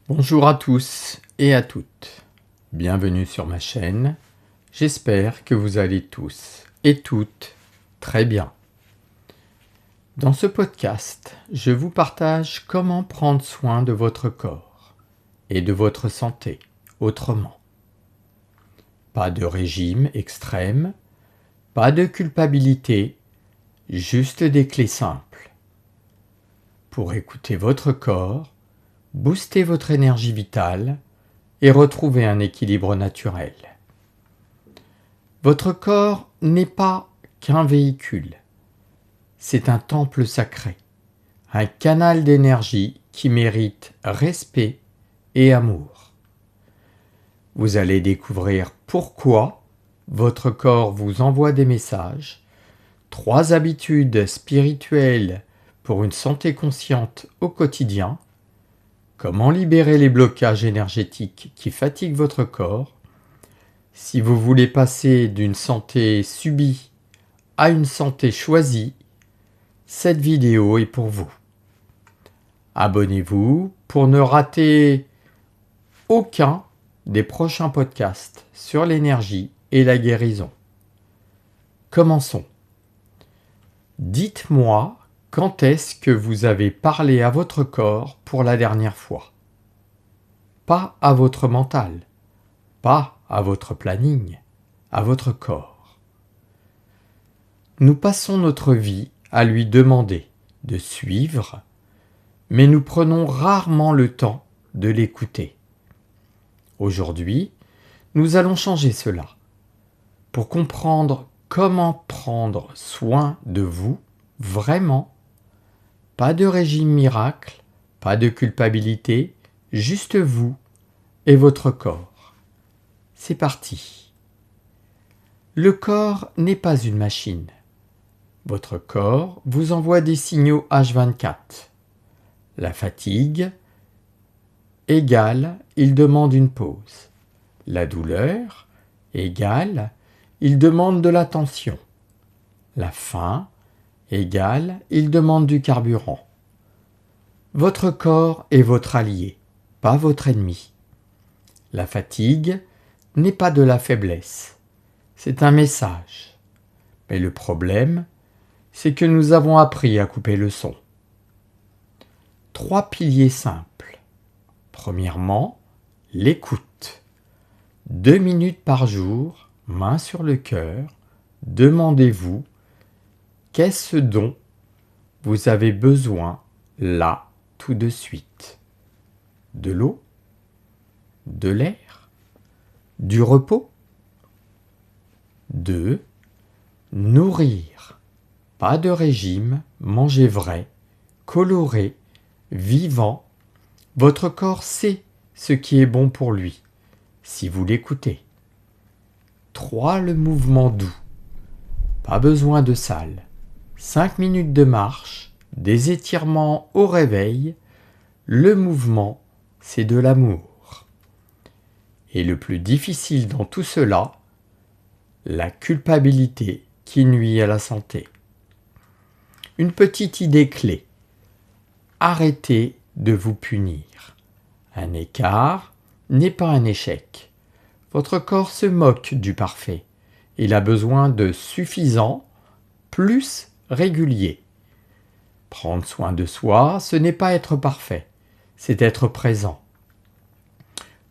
Bonjour à tous et à toutes, bienvenue sur ma chaîne, j'espère que vous allez tous et toutes très bien. Dans ce podcast, je vous partage comment prendre soin de votre corps et de votre santé autrement. Pas de régime extrême, pas de culpabilité, juste des clés simples. Pour écouter votre corps, booster votre énergie vitale et retrouver un équilibre naturel. Votre corps n'est pas qu'un véhicule, c'est un temple sacré, un canal d'énergie qui mérite respect et amour. Vous allez découvrir pourquoi votre corps vous envoie des messages, 3 habitudes spirituelles pour une santé consciente au quotidien, comment libérer les blocages énergétiques qui fatiguent votre corps. Si vous voulez passer d'une santé subie à une santé choisie, cette vidéo est pour vous. Abonnez-vous pour ne rater aucun des prochains podcasts sur l'énergie et la guérison. Commençons. Dites-moi quand est-ce que vous avez parlé à votre corps pour la dernière fois? Pas à votre mental, pas à votre planning, à votre corps. Nous passons notre vie à lui demander de suivre, mais nous prenons rarement le temps de l'écouter. Aujourd'hui, nous allons changer cela pour comprendre comment prendre soin de vous vraiment. Pas de régime miracle, pas de culpabilité, juste vous et votre corps. C'est parti. Le corps n'est pas une machine. Votre corps vous envoie des signaux H24. La fatigue égale, il demande une pause. La douleur égale, il demande de l'attention. La faim égale, il demande du carburant. Votre corps est votre allié, pas votre ennemi. La fatigue n'est pas de la faiblesse, c'est un message. Mais le problème, c'est que nous avons appris à couper le son. 3 piliers simples. Premièrement, l'écoute. 2 minutes par jour, main sur le cœur, demandez-vous qu'est-ce dont vous avez besoin là tout de suite? De l'eau? De l'air? Du repos? 2. Nourrir. Pas de régime, mangez vrai, coloré, vivant. Votre corps sait ce qui est bon pour lui, si vous l'écoutez. 3. Le mouvement doux. Pas besoin de salle. 5 minutes de marche, des étirements au réveil, le mouvement, c'est de l'amour. Et le plus difficile dans tout cela, la culpabilité qui nuit à la santé. Une petite idée clé. Arrêtez de vous punir. Un écart n'est pas un échec. Votre corps se moque du parfait. Il a besoin de suffisant plus régulier. Prendre soin de soi, ce n'est pas être parfait, c'est être présent.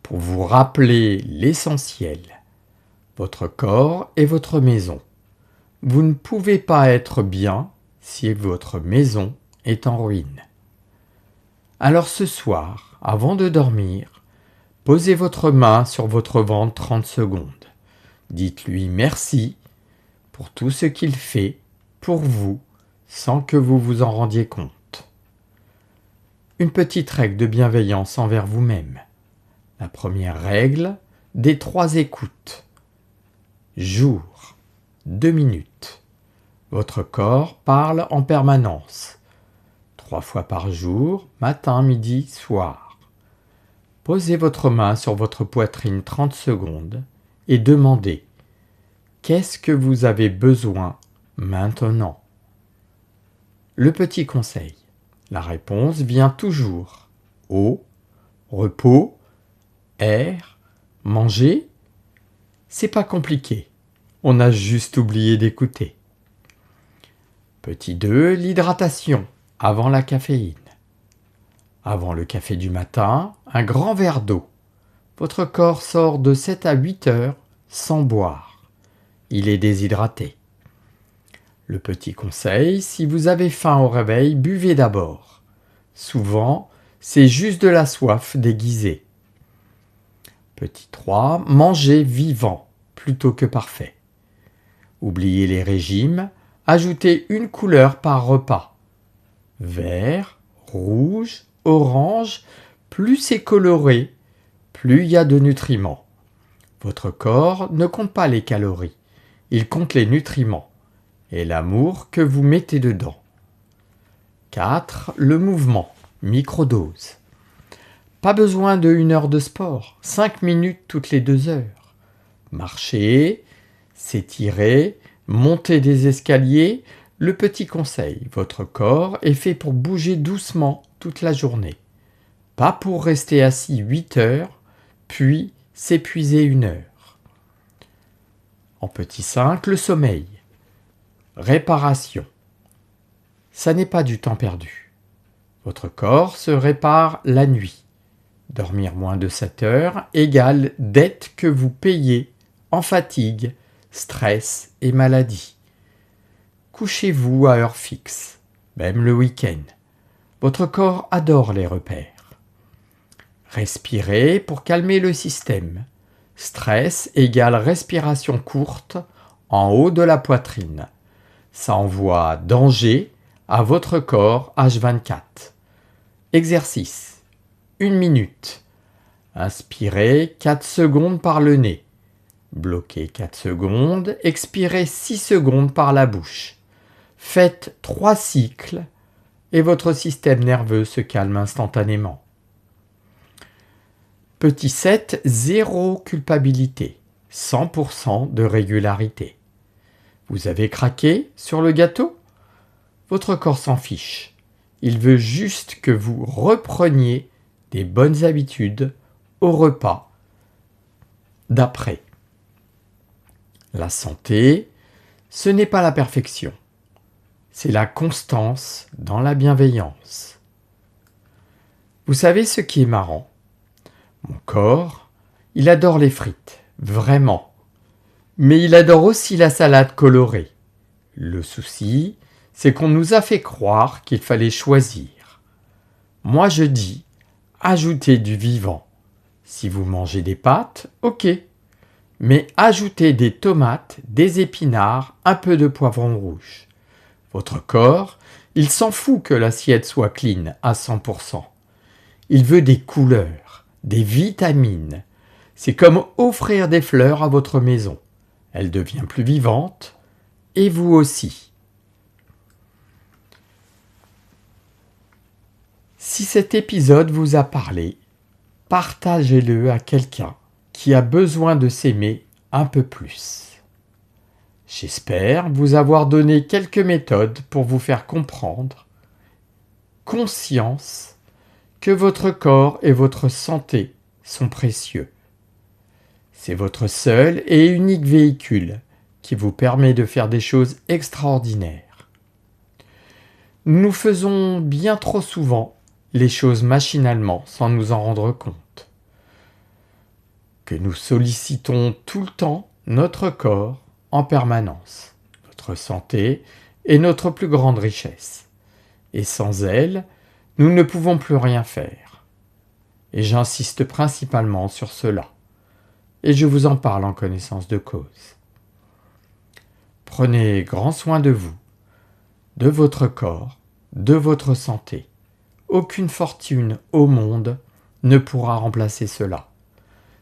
Pour vous rappeler l'essentiel, votre corps est votre maison. Vous ne pouvez pas être bien si votre maison est en ruine. Alors ce soir, avant de dormir, posez votre main sur votre ventre 30 secondes. Dites-lui merci pour tout ce qu'il fait pour vous sans que vous vous en rendiez compte. Une petite règle de bienveillance envers vous-même. La première règle des 3 écoutes. Jour, 2 minutes. Votre corps parle en permanence. 3 fois par jour, matin, midi, soir. Posez votre main sur votre poitrine 30 secondes et demandez « Qu'est-ce que vous avez besoin maintenant ?» Le petit conseil. La réponse vient toujours. Eau, repos, air, manger. C'est pas compliqué. On a juste oublié d'écouter. Petit 2, l'hydratation avant la caféine. Avant le café du matin, un grand verre d'eau. Votre corps sort de 7 à 8 heures sans boire. Il est déshydraté. Le petit conseil, si vous avez faim au réveil, buvez d'abord. Souvent, c'est juste de la soif déguisée. Petit 3, mangez vivant plutôt que parfait. Oubliez les régimes, ajoutez une couleur par repas. Vert, rouge, orange, plus c'est coloré, plus il y a de nutriments. Votre corps ne compte pas les calories, il compte les nutriments et l'amour que vous mettez dedans. 4. Le mouvement, microdose. Pas besoin de 1 heure de sport, 5 minutes toutes les 2 heures. Marcher, s'étirer, monter des escaliers. Le petit conseil, votre corps est fait pour bouger doucement toute la journée. Pas pour rester assis 8 heures, puis s'épuiser 1 heure. En petit 5, le sommeil. Réparation. Ça n'est pas du temps perdu. Votre corps se répare la nuit. Dormir moins de 7 heures égale dette que vous payez en fatigue, stress et maladie. Couchez-vous à heure fixe, même le week-end. Votre corps adore les repères. Respirez pour calmer le système. Stress égale respiration courte en haut de la poitrine. Ça envoie danger à votre corps H24. Exercice. 1 minute. Inspirez 4 secondes par le nez. Bloquez 4 secondes. Expirez 6 secondes par la bouche. Faites 3 cycles et votre système nerveux se calme instantanément. Petit 7, 0 culpabilité, 100% de régularité. Vous avez craqué sur le gâteau ? Votre corps s'en fiche. Il veut juste que vous repreniez des bonnes habitudes au repas d'après. La santé, ce n'est pas la perfection. C'est la constance dans la bienveillance. Vous savez ce qui est marrant ? Mon corps, il adore les frites, vraiment. Mais il adore aussi la salade colorée. Le souci, c'est qu'on nous a fait croire qu'il fallait choisir. Moi je dis, ajoutez du vivant. Si vous mangez des pâtes, ok. Mais ajoutez des tomates, des épinards, un peu de poivron rouge. Votre corps, il s'en fout que l'assiette soit clean à 100%. Il veut des couleurs, des vitamines. C'est comme offrir des fleurs à votre maison. Elle devient plus vivante, et vous aussi. Si cet épisode vous a parlé, partagez-le à quelqu'un qui a besoin de s'aimer un peu plus. J'espère vous avoir donné quelques méthodes pour vous faire comprendre, conscience, que votre corps et votre santé sont précieux. C'est votre seul et unique véhicule qui vous permet de faire des choses extraordinaires. Nous faisons bien trop souvent les choses machinalement sans nous en rendre compte. Que nous sollicitons tout le temps notre corps en permanence. Notre santé est notre plus grande richesse. Et sans elle, nous ne pouvons plus rien faire. Et j'insiste principalement sur cela. Et je vous en parle en connaissance de cause. Prenez grand soin de vous, de votre corps, de votre santé. Aucune fortune au monde ne pourra remplacer cela.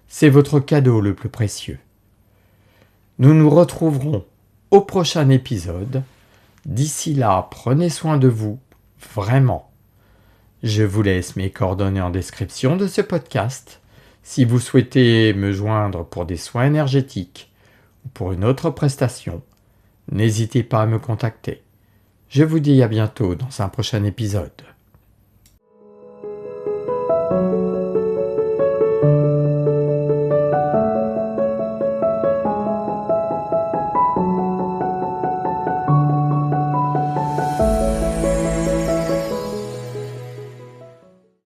c'est votre cadeau le plus précieux. Nous nous retrouverons au prochain épisode. D'ici là, prenez soin de vous, vraiment. Je vous laisse mes coordonnées en description de ce podcast. Si vous souhaitez me joindre pour des soins énergétiques ou pour une autre prestation, n'hésitez pas à me contacter. Je vous dis à bientôt dans un prochain épisode.